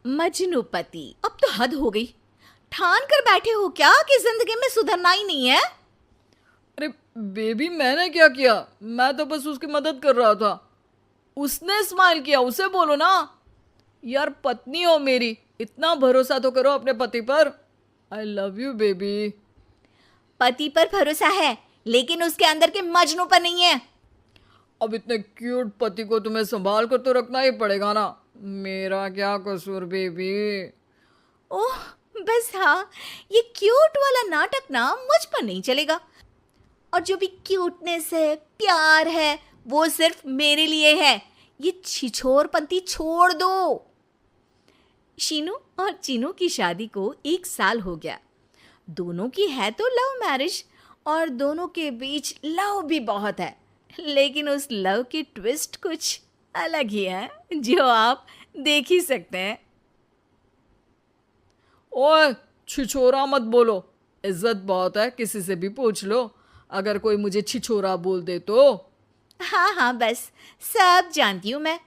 मजनूपति, अब तो हद हो गई। ठान कर बैठे हो क्या कि जिंदगी में सुधरना ही नहीं है? अरे बेबी, मैंने क्या किया? मैं तो बस उसकी मदद कर रहा था। उसने स्माइल किया, उसे बोलो ना। यार पत्नी हो मेरी, इतना भरोसा तो करो अपने पति पर। I love you baby. पति पर भरोसा है लेकिन उसके अंदर के मजनू पर नहीं है। अब इतने क्यूट पति को तुम्हें संभाल कर तो रखना ही पड़ेगा ना। मेरा क्या कसूर बेबी। ओह बस हाँ, ये क्यूट वाला नाटक ना मुझ पर नहीं चलेगा। और जो भी क्यूटनेस है, प्यार है, वो सिर्फ मेरे लिए है। ये छिछोरपंती छोड़ दो। शीनू और चीनू की शादी को 1 साल हो गया। दोनों की है तो लव मैरिज और दोनों के बीच लव भी बहुत है, लेकिन उस लव की ट्विस्ट कुछ अलग ही है जो आप देख ही सकते हैं। ओए, छिछोरा मत बोलो। इज्जत बहुत है, किसी से भी पूछ लो अगर कोई मुझे छिछोरा बोल दे तो। हाँ हाँ बस सब जानती हूँ मैं।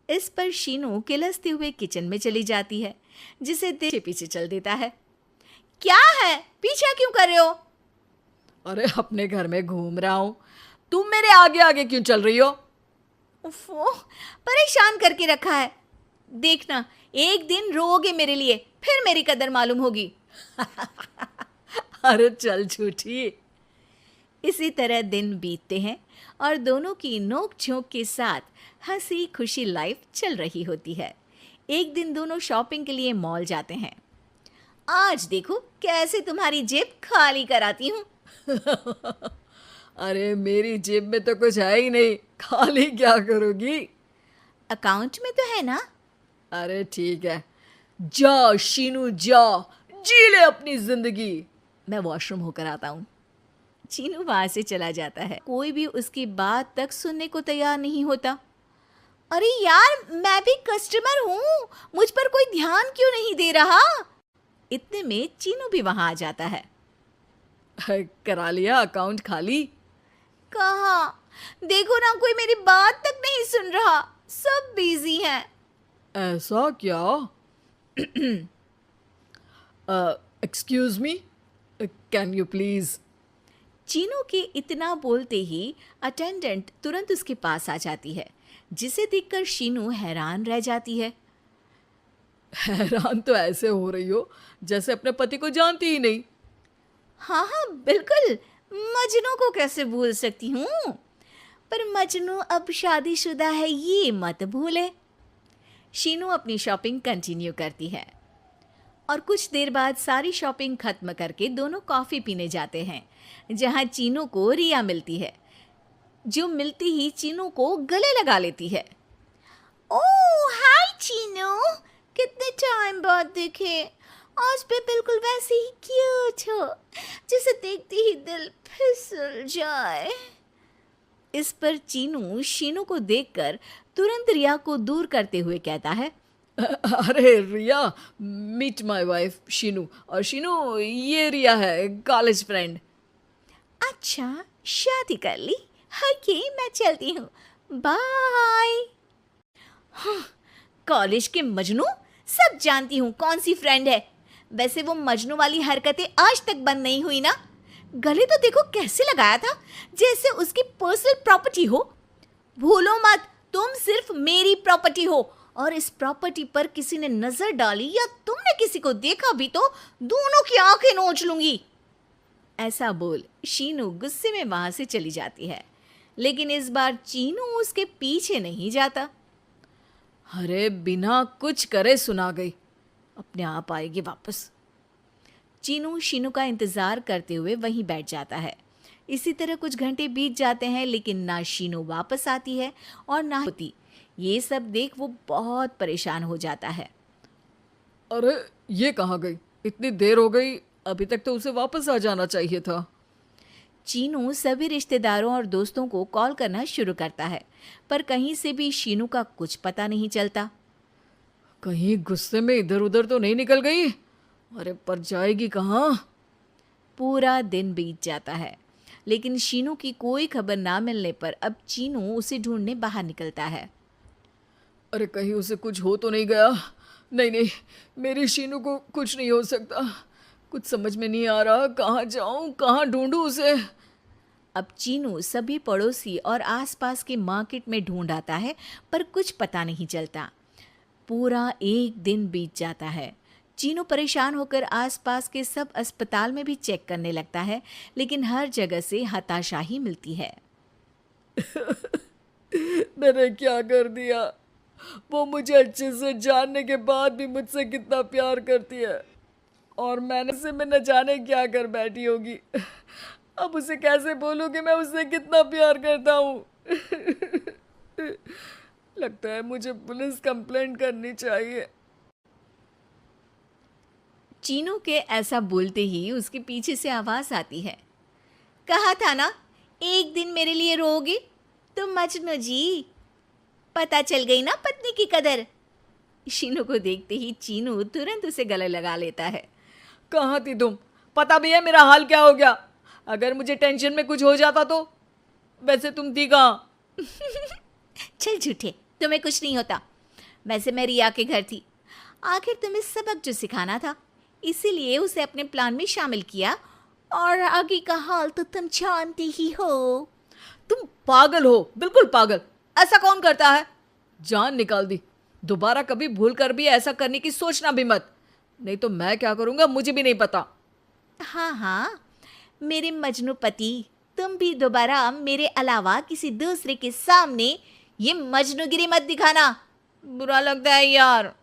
इस पर शीनू किलसते हुए किचन में चली जाती है, जिसे देख पीछे चल देता है। क्या है, पीछा क्यों कर रहे हो? अरे अपने घर में घूम रहा हूं, तुम मेरे आगे आगे क्यों चल रही हो? उफ़ो, परेशान करके रखा है। देखना, एक दिन रोओगे मेरे लिए, फिर मेरी कदर मालूम होगी। अरे चल झूठी। इसी तरह दिन बीतते हैं और दोनों की नोक झोंक के साथ हंसी खुशी लाइफ चल रही होती है। एक दिन दोनों शॉपिंग के लिए मॉल जाते हैं। आज देखो कैसे तुम्हारी जेब खाली कराती हूँ। अरे मेरी जेब में तो कुछ है ही नहीं, खाली क्या करोगी? अकाउंट में तो है ना? अरे ठीक है, जा शीनू जा, जी ले अपनी जिंदगी। मैं वॉशरूम होकर आता हूँ। चीनू वहां से चला जाता है। कोई भी उसकी बात तक सुनने को तैयार नहीं होता। अरे यार, मैं भी कस्टमर हूँ, मुझ पर कोई ध्यान क्यों नहीं दे रहा? इतने में चीनू भी वहां आ जाता है। करा लिया अकाउंट खाली? कहाँ? देखो ना, कोई मेरी बात तक नहीं सुन रहा, सब बिजी हैं। ऐसा क्या? Excuse me, can you please? Chinu के इतना बोलते ही अटेंडेंट तुरंत उसके पास आ जाती है, जिसे देखकर शीनू हैरान रह जाती है। हैरान तो ऐसे हो रही हो जैसे अपने पति को जानती ही नहीं। हाँ हाँ बिल्कुल, मजनू को कैसे भूल सकती हूँ? पर मजनू अब शादीशुदा है, ये मत भूले। शीनू अपनी शॉपिंग कंटिन्यू करती है और कुछ देर बाद सारी शॉपिंग खत्म करके दोनों कॉफ़ी पीने जाते हैं, जहाँ चीनू को रिया मिलती है, जो मिलती ही चीनू को गले लगा लेती है। ओह हाय चीनू, कितने टाइम बाद देखे। आज पे बिल्कुल वैसे ही क्यूट हो, जिसे देखते ही दिल फिसल जाए। इस पर चीनू शीनू को देखकर तुरंत रिया को दूर करते हुए कहता है, अरे रिया, मीट माय वाइफ शीनू। और शीनू, ये रिया है, कॉलेज फ्रेंड। अच्छा शादी कर ली? ओके मैं चलती हूँ, बाय। कॉलेज के मजनू, सब जानती हूँ कौन सी फ्रेंड है। वैसे वो मजनू वाली हरकतें आज तक बंद नहीं हुई ना। गले तो देखो कैसे लगाया था, जैसे उसकी पर्सनल प्रॉपर्टी हो। भूलो मत, तुम सिर्फ मेरी प्रॉपर्टी हो, और इस प्रॉपर्टी पर किसी ने नजर डाली या तुमने किसी को देखा भी तो दोनों की आंखें नोच लूंगी। ऐसा बोल शीनू गुस्से में वहां से चली जाती है, लेकिन इस बार चीनू उसके पीछे नहीं जाता। अरे बिना कुछ करे सुना गई, अपने आप आएगी वापस। चीनू शीनू का इंतजार करते हुए वहीं बैठ जाता है। इसी तरह कुछ घंटे बीत जाते हैं, लेकिन ना शीनू वापस आती है और ना होती। ये सब देख वो बहुत परेशान हो जाता है। अरे ये कहाँ गई? इतनी देर हो गई, अभी तक तो उसे वापस आ जाना चाहिए था। चीनू सभी रिश्तेदारों और दोस्तों को कॉल करना शुरू करता है, पर कहीं से भी शीनू का कुछ पता नहीं चलता। कहीं गुस्से में इधर उधर तो नहीं निकल गई? अरे पर जाएगी कहाँ? पूरा दिन बीत जाता है, लेकिन शीनू की कोई खबर ना मिलने पर अब चीनू उसे ढूंढने बाहर निकलता है। अरे कहीं उसे कुछ हो तो नहीं गया? नहीं नहीं, मेरी शीनू को कुछ नहीं हो सकता। कुछ समझ में नहीं आ रहा, कहाँ जाऊँ, कहाँ ढूंढूं उसे। अब चीनू सभी पड़ोसी और आसपास के मार्केट में ढूंढ आता है, पर कुछ पता नहीं चलता। पूरा एक दिन बीत जाता है। चीनू परेशान होकर आसपास के सब अस्पताल में भी चेक करने लगता है, लेकिन हर जगह से हताशा ही मिलती है। मैंने क्या कर दिया? वो मुझे अच्छे से जानने के बाद भी मुझसे कितना प्यार करती है, और मैंने उसे में न जाने क्या कर बैठी होगी। अब उसे कैसे बोलूं कि मैं उससे कितना प्यार करता हूँ। लगता है मुझे पुलिस कंप्लेंट करनी चाहिए। चीनू के ऐसा बोलते ही उसके पीछे से आवाज आती है। कहा था ना, एक दिन मेरे लिए रोओगे। तो मजनू जी, पता चल गई ना पत्नी की कदर। शीनू को देखते ही चीनू तुरंत उसे गले लगा लेता है। कहाँ थी तुम? पता भी है मेरा हाल क्या हो गया? अगर मुझे टेंशन में कुछ हो जाता तो? वैसे तुम थी कहाँ? चल झूठे, तुम्हें कुछ नहीं होता। वैसे मैं रिया के घर थी। आखिर तुम्हें सबक जो सिखाना था, इसीलिए उसे अपने प्लान में शामिल किया, और आगे का हाल तो तुम जानते ही हो। तुम पागल हो, बिल्कुल पागल। ऐसा कौन करता है? जान निकाल दी। दोबारा कभी भूल कर भी ऐसा करने की सोचना भी मत, नहीं तो मैं क्या करूंगा मुझे भी नहीं पता। हाँ हाँ, मेरे मजनू पति, तुम भी दोबारा मेरे अलावा किसी दूसरे के सामने ये मजनूगिरी मत दिखाना। बुरा लगता है यार।